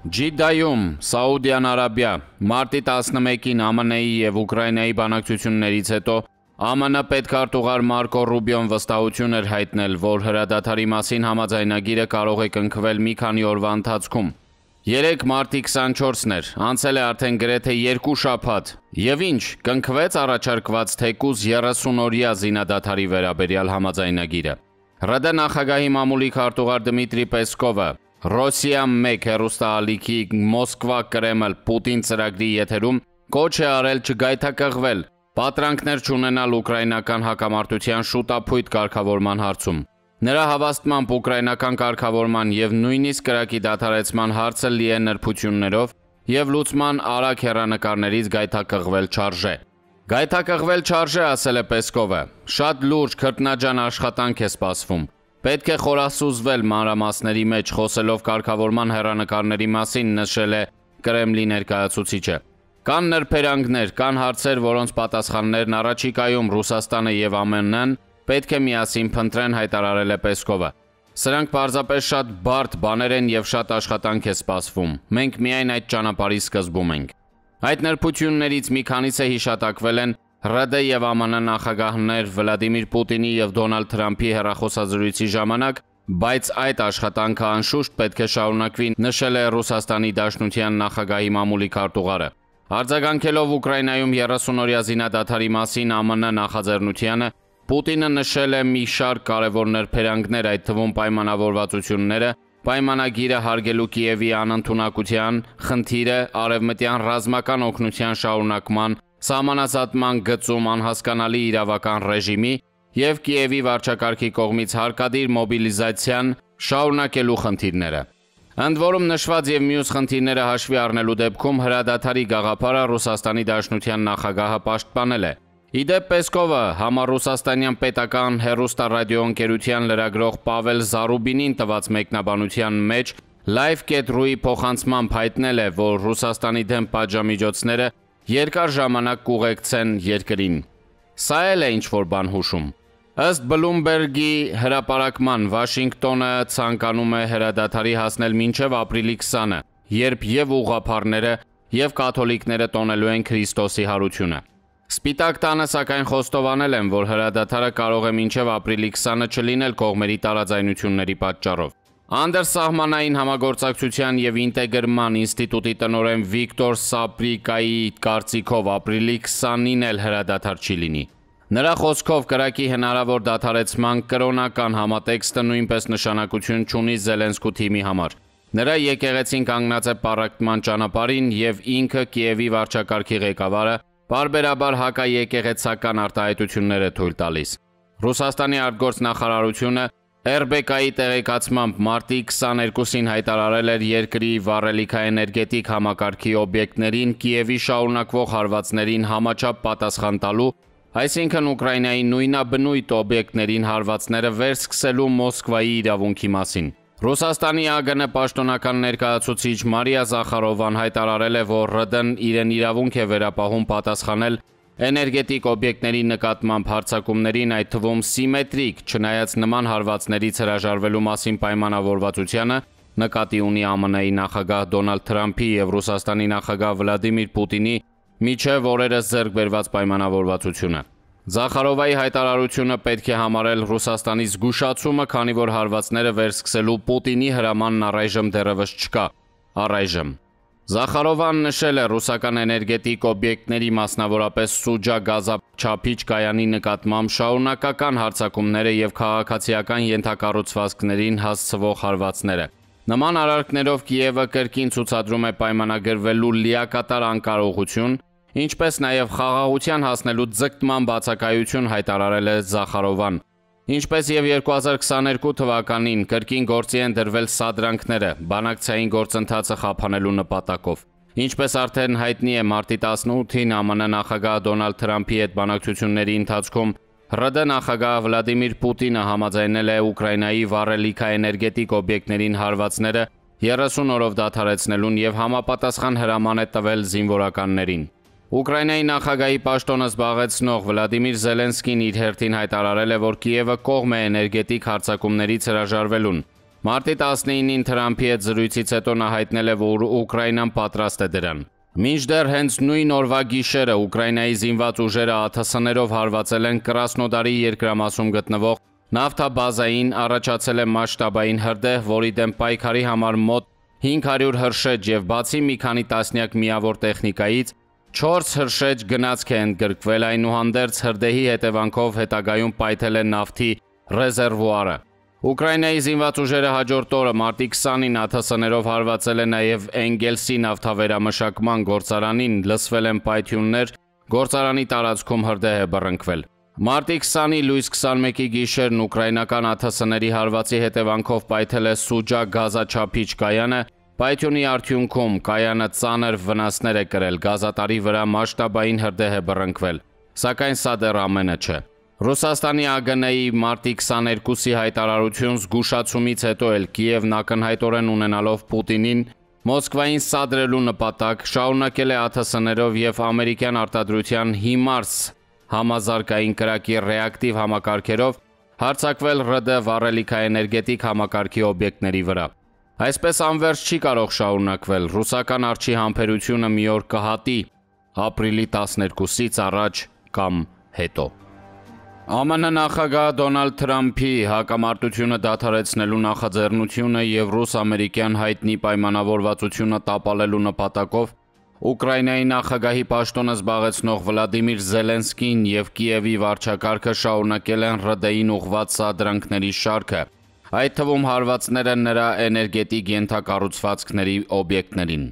Ջիդայում, Սաուդյան Արաբիա, մարտի 11-ին ԱՄՆ-ի և Ուկրաինայի բանակցություններից հետո ԱՄՆ պետքարտուղար Մարկո Ռուբիոն վստահություն էր հայտնել, որ հրադադարի մասին համաձայնագիրը կարող է կնքվել մի քանի օրվա ընթացքում։ Երեկ մարտի 24-ն էր, անցել է արդեն գրեթե 2 շաբաթ, և ինչ, կնքվեց առաջարկված թեկուզ 30-օրյա զինադադարի վերաբերյալ համաձայնագիրը։ ՌԴ նախագահի մամուլի քարտուղար Դմիտրի Պեսկովը Ռոսիա 1 հեռուստաալիքի Մոսկվա-Կրեմլ-Պուտին ծրագրի եթերում կոչ է արել չգայթակղվել, պատրանքներ չունենալ ուկրաինական հակամարտության շուտափույթ կարգավորման հարցում։ Նրա հավաստմամբ ուկրաինական կարգավորման և նույնիսկ կրակի դադարեցման հարցը լի է նրբություններով և լուծման արագ հեռանկարներից գայթակղվել չարժե։ Գայթակղվել չարժե, ասել է Պեսկովը, շատ լուրջ քրտնաջան աշխատանք է սպասվում։ Պետք է խորասուզվել մանրամասների մեջ, խոսելով կարգավորման հեռանկարների մասին, նշել է Կրեմլի ներկայացուցիչը։ Կան նրբերանգներ, կան հարցեր, որոնց պատասխաններն առաջիկայում Ռուսաստանը և ԱՄՆ-ն պետք է միասին փնտրեն, հայտարարել է Պեսկովը։ Սրանք պարզապես շատ բարդ բաներ են և շատ աշխատանք է սպասվում։ Մենք միայն այդ ճանապարհի սկզբում ենք։ Այդ նրբություններից մի քանիսը հիշատակվել են ՌԴ և ԱՄՆ նախագահներ Վլադիմիր Պուտինի և Դոնալդ Թրամփի հեռախոսազրույցի ժամանակ, բայց այդ աշխատանքը անշուշտ պետք է շարունակվի, նշել է Ռուսաստանի Դաշնության նախագահի մամուլի քարտուղարը։ Արձագանքելով Ուկրաինայում 30-օրյա զինադադարի մասին ԱՄՆ նախաձեռնությանը, Պուտինը նշել է մի շարք կարևոր նրբերանգներ, այդ թվում պայմանավորվածությունները, պայմանագիրը հարգելու Կիևի անընդունակության խնդիրը, արևմտյան ռազմական օգնության շարունակման, սահմանազատման գծում անհասկանալի իրավական ռեժիմի և Կիևի վարչակարգի կողմից հարկադիր մոբիլիզացիան շարունակելու խնդիրները։ Ընդ որում նշված և մյուս խնդիրները հաշվի առնելու դեպքում հրադադարի գաղափարը Ռուսաստանի Դաշնության նախագահը պաշտպանել է։ Ի դեպ Պեսկովը համառուսաստանյան պետական հեռուստառադիոընկերության լրագրող Պավել Զարուբինին տված մեկնաբանության մեջ Live.ru-ի փոխանցմամբ հայտնել է, որ Ռուսաստանի դեմ պատժամիջոցները երկար ժամանակ կուղեկցեն երկրին։ Սա էլ է ինչ-որ բան հուշում։ Ըստ Բլումբերգի հրապարակման, Վաշինգտոնը ցանկանում է հրադադարի հասնել մինչև ապրիլի 20-ը, երբ և ուղղափառները, և կաթոլիկները տոնելու են Քրիստոսի հարությունը։ Սպիտակ տանը սակայն խոստովանել են, որ հրադադարը կարող է մինչև ապրիլի 20-ը չլինել կողմերի տարաձայնությունների պատճառով։ Անդրսահմանային համագործակցության և ինտեգրման ինստիտուտի տնօրեն Վիկտոր Սապրիկայի կարծիքով ապրիլի 20-ին էլ հրադադար չի լինի։ Նրա խոսքով կրակի հնարավոր դադարեցման կրոնական համատեքստը նույնպես նշանակություն չունի Զելենսկու թիմի համար։ Նրա եկեղեցին կանգնած է պառակտման ճանապարհին և ինքը Կիևի վարչակարգի ղեկավարը պարբերաբար հակաեկեղեցական արտահայտություններ է թույլ տալիս։ Ռուսաստանի արտգործնախարարությունը RBK-ի տեղեկացմամբ մարտի 22-ին հայտարարել էր երկրի վառելիքաէներգետիկ համակարգի օբյեկտներին Կիևի շարունակվող հարվածներին համաչափ պատասխան տալու, այսինքն Ուկրաինայի նույնաբնույթ օբյեկտներին հարվածները վերսկսելու Մոսկվայի իրավունքի մասին։ Ռուսաստանի ԱԳՆ պաշտոնական ներկայացուցիչ Մարիա Զախարովան հայտարարել է, որ ՌԴ-ն իրեն իրավունք է վերապահում պատասխանել էներգետիկ օբյեկտների նկատմամբ հարձակումներին, այդ թվում սիմետրիկ, չնայած նման հարվածներից հրաժարվելու մասին պայմանավորվածությանը, նկատի ունի ԱՄՆ-ի նախագահ Դոնալդ Թրամփի և Ռուսաստանի նախագահ Վլադիմիր Պուտինի միջև օրերս ձեռք բերված պայմանավորվածությունը։ Զախարովայի հայտարարությունը պետք է համարել Ռուսաստանի զգուշացումը, քանի որ հարվածները վերսկսելու Պուտինի հրամանն առայժմ դեռևս չկա։ Առայժմ Զախարովան նշել է ռուսական էներգետիկ օբյեկտների, մասնավորապես Սուջա գազաչափիչ կայանի նկատմամբ շարունակական հարձակումները և քաղաքացիական ենթակառուցվածքներին հասցվող հարվածները։ Նման արարքներով Կիևը կրկին ցուցադրում է պայմանագրվելու լիակատար անկարողություն, ինչպես նաև խաղաղության հասնելու ձգտման բացակայություն, հայտարարել է Զախարովան։ Ինչպես և 2022 թվականին կրկին գործի են դրվել սադրանքները բանակցային գործընթացը խափանելու նպատակով։ Ինչպես արդեն հայտնի է, մարտի 18-ին ԱՄՆ նախագահ Դոնալդ Թրամփի հետ բանակցությունների ընթացքում ՌԴ նախագահ Վլադիմիր Պուտինը համաձայնել է Ուկրաինայի վառելիքաէներգետիկ օբյեկտներին հարվածները 30 օրով դադարեցնելուն և համապատասխան հրաման է տվել զինվորականներին։ Ուկրաինայի նախագահի պաշտոնը զբաղեցնող Վլադիմիր Զելենսկին իր հերթին հայտարարել է, որ Կիևը կողմ է էներգետիկ հարձակումներից հրաժարվելուն, Մարտի 19-ին Թրամփի հետ զրույցից հետո նա հայտնել է, որ Ուկրաինան պատրաստ է դրան։ Մինչդեռ հենց նույն օրվա գիշերը Ուկրաինայի զինված ուժերը ԱԹՍ-ներով հարվածել են Կրասնոդարի երկրամասում գտնվող նավթաբազային, առաջացել է մասշտաբային հրդեհ, որի դեմ պայքարի համար մոտ 500 հրշեջ եւ բացի մի քանի տասնյակ միավոր տեխնիկայից 4 հրշեջ գնացք է ընդգրկվել, այնուհանդերձ հրդեհի հետևանքով հետագայում պայթել է նավթի ռեզերվուարը։ Ուկրաինայի զինված ուժերը հաջորդ օրը մարտի 20-ին ԱԹՍ-ներով հարվածել է նաև Էնգելսի նավթավերամշակման գործարանին, լսվել են պայթյուններ, գործարանի տարածքում հրդեհ է բռնկվել։ Մարտի 20-ի լույս 21-ի գիշերն ուկրաինական ԱԹՍ-ների հարվածի հետևանքով պայթել է Սուջա գազաչափիչ կայանը, պայթյունի արդյունքում կայանը ծանր վնասներ է կրել, գազատարի վրա մասշտաբային հրդեհ է բռնկվել, սակայն սա դեռ ամենը չէ։ Ռուսաստանի ԱԳՆ-ի մարտի 22-ի հայտարարություն զգուշացումից հետո էլ Կիևն ակնհայտորեն ունենալով Պուտինին Մոսկվային սադրելու նպատակ շարունակել է ԱԹՍ-ներով եւ ամերիկյան արտադրության HIMARS համազարգային կրակի ռեակտիվ համակարգերով հարձակվել ՌԴ վառելիքաէներգետիկ համակարգի օբյեկտների վրա։ Այսպես անվերջ չի կարող շարունակվել, ռուսական արջի համբերությունը մի օր կհատի ապրիլի 12-ից առաջ կամ հետո։ ԱՄՆ նախագահ Դոնալդ Թրամփի հակամարտությունը դադարեցնելու նախաձեռնությունը եւ ռուս-ամերիկյան հայտնի պայմանավորվածությունը տապալելու նպատակով Ուկրաինայի նախագահի պաշտոնը զբաղեցնող Վլադիմիր Զելենսկին եւ Կիևի վարչակարգը շարունակել են ՌԴ-ին ուղղված սադրանքների շարքը, այդ թվում հարվածները նրա էներգետիկ ենթակառուցվածքների օբյեկտներին։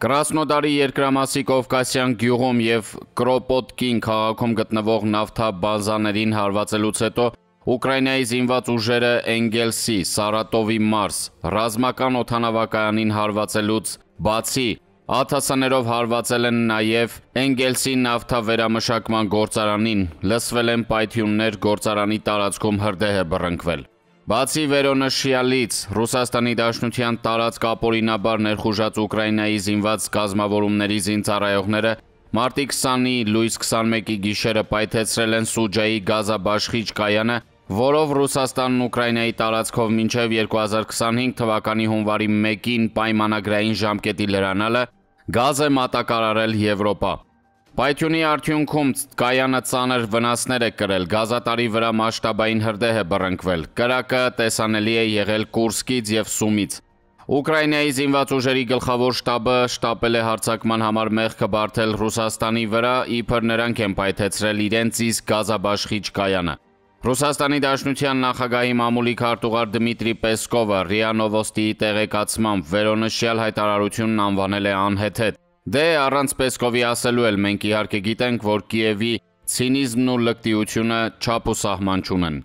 Կրասնոդարի երկրամասի Կովկասյան գյուղում եւ Կրոպոտկին քաղաքում գտնվող նավթաբազաներին հարվածելուց հետո Ուկրաինայի զինված ուժերը Էնգելսի, Սարատովի մարզ, ռազմական օդանավակայանին հարվածելուց բացի ԱԹՍ-ներով հարվածել են նաև Էնգելսի նավթավերամշակման գործարանին, լսվել են պայթյուններ, գործարանի տարածքում հրդեհ է բռնկվել։ Բացի վերոնշյալից, Ռուսաստանի Դաշնության տարածք ապօրինաբար ներխուժած Ուկրաինայի զինված կազմավորումների զինծառայողները մարտի 20-ի լույս 21-ի գիշերը պայթեցրել են Սուջայի գազաբաշխիչ կայանը, որով Ռուսաստանն Ուկրաինայի տարածքով մինչև 2025 թվականի հունվարի 1-ին պայմանագրային ժամկետի լրանալը գազ է մատակարարել Եվրոպա։ Պայթյունի արդյունքում կայանը ծանր վնասներ է կրել, գազատարի վրա մասշտաբային հրդեհ է բռնկվել, կրակը տեսանելի է եղել Կուրսկից եւ Սումից։ Ուկրաինայի զինված ուժերի գլխավոր շտաբը շտապել է հարձակման համար մեղքը բարթել Ռուսաստանի վրա, իբր նրանք են պայթեցրել իրենց իսկ գազաբաշխիչ կայանը։ Ռուսաստանի Դաշնության նախագահի մամուլի քարտուղար Դմիտրի Պեսկովը ՌԻԱ Նովոստիի տեղեկացմամբ վերոնշյալ հայտարարությունն անվանել է անհեթեթ։ Դե առանց Պեսկովի ասելու էլ մենք իհարկե գիտենք, որ Կիևի ցինիզմն ու լկտիությունը չափ ու սահման չունեն։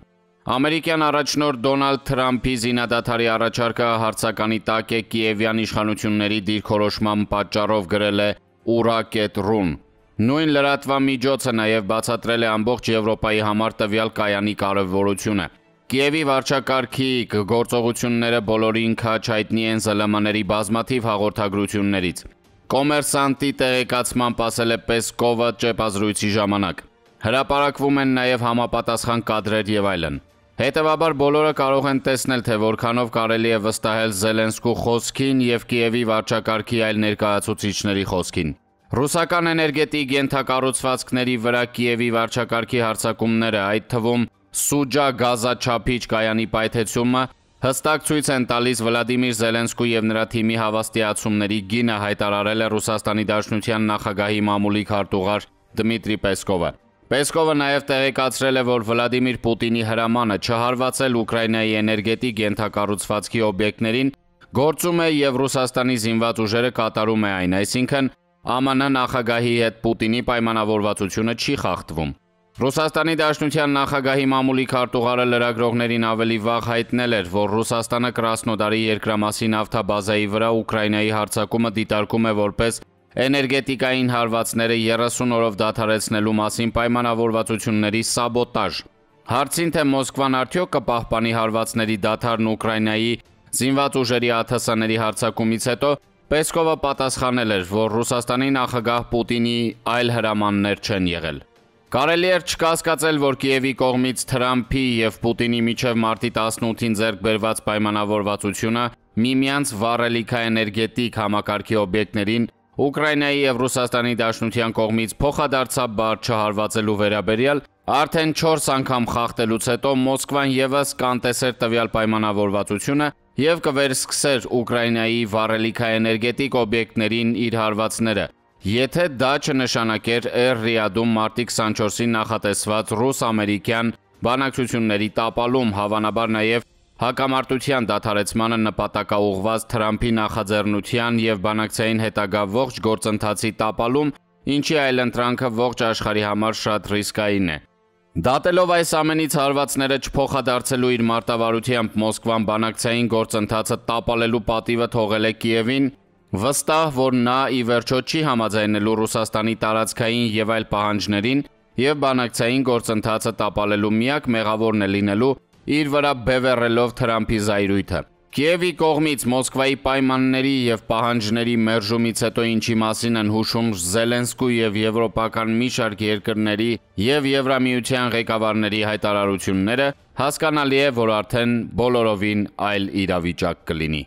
Ամերիկյան առաջնորդ Դոնալդ Թրամփի զինադադարի առաջարկը հարցականի տակ է Կիևյան իշխանությունների դիրքորոշման պատճառով գրել է Ura.ru-ն։ Նույն լրատվամիջոցը նաև բացատրել է ամբողջ Եվրոպայի համար տվյալ կայանի կարևորությունը։ Կիևի վարչակարգի գործողությունները բոլորին քաջ հայտնի են ԶԼՄ-ների բազմաթիվ հաղորդագրություններից։ Կոմերսանտի տեղեկացմամբ ասել է Պեսկովը ճեպազրույցի ժամանակ։ Հրապարակվում են նաև համապատասխան կադրեր եւ այլն։ Հետևաբար բոլորը կարող են տեսնել, թե որքանով կարելի է վստահել Զելենսկու խոսքին եւ Կիևի վարչակարգի այլ ներկայացուցիչների խոսքին։ Ռուսական էներգետիկ ենթակառուցվածքների վրա Կիևի վարչակարգի հարձակումները, այդ թվում Սուջա գազաչափիչ կայանի պայթեցումը հստակ ցույց են տալիս Վլադիմիր Զելենսկու եւ նրա թիմի հավաստիացումների գինը, հայտարարել է Ռուսաստանի Դաշնության նախագահի մամուլի քարտուղար Դմիտրի Պեսկովը։ Պեսկովը նաև տեղեկացրել է, որ Վլադիմիր Պուտինի հրամանը չհարվածել Ուկրաինայի էներգետիկ ենթակառուցվածքի օբյեկտներին գործում է եւ Ռուսաստանի զինված ուժերը կատարում է այն, այսինքն ԱՄՆ նախագահի հետ Պուտինի պայմանավորվածությունը չի խախտվում։ Ռուսաստանի Դաշնության նախագահի մամուլի քարտուղարը լրագրողներին ավելի վաղ հայտնել էր, որ Ռուսաստանը Կրասնոդարի երկրամասի նավթաբազայի վրա Ուկրաինայի հարձակումը դիտարկում է որպես էներգետիկային հարվածները 30 օրով դադարեցնելու մասին պայմանավորվածությունների սաբոտաժ։ Հարցին, թե Մոսկվան արդյոք կպահպանի հարվածների դադարն Ուկրաինայի զինված ուժերի ԱԹՍ-ների հարձակումից հետո, Պեսկովը պատասխանել էր, որ Ռուսաստանի նախագահ Պուտինի այլ հրամաններ չեն եղել։ Կարելի էր չկասկածել, որ Կիևի կողմից Թրամփի եւ Պուտինի միջև մարտի 18-ին ձեռք բերված պայմանավորվածությունը միմյանց վառելիքաէներգետիկ համակարգի օբյեկտներին Ուկրաինայի եւ Ռուսաստանի Դաշնության կողմից փոխադարձաբար չհարվածելու վերաբերյալ արդեն 4 անգամ խախտելուց հետո Մոսկվան եւս կանտեսեր տվյալ պայմանավորվածությունը եւ կվերսկսեր Ուկրաինայի վառելիքաէներգետիկ օբյեկտներին իր հարվածները, եթե դա չնշանակեր Ռիադում մարտի 24-ին նախատեսված ռուս-ամերիկյան բանակցությունների տապալում, հավանաբար նաեւ հակամարտության դադարեցմանը նպատակաուղղված Թրամփի նախաձեռնության եւ բանակցային հետագա ողջ գործընթացի տապալում, ինչի այլընտրանքը ողջ աշխարհի համար շատ ռիսկային է։ Դատելով այս ամենից հարվածները չփոխադարձելու իր մարտավարությամբ Մոսկվան բանակցային գործընթացը տապալելու պատիվը թողել է Կիևին, վստահ, որ նա ի վերջո չի համաձայնելու Ռուսաստանի տարածքային եւ այլ պահանջներին եւ բանակցային գործընթացը տապալելու միակ մեղավորն է լինելու իր վրա բևեռելով Թրամփի զայրույթը։ Կիևի կողմից Մոսկվայի պայմանների եւ պահանջների մերժումից հետո ինչի մասին են հուշում Զելենսկու եւ եվրոպական մի շարք երկրների եւ Եվրամիության ղեկավարների հայտարարությունները, հասկանալի է, որ արդեն բոլորովին այլ իրավիճակ կլինի։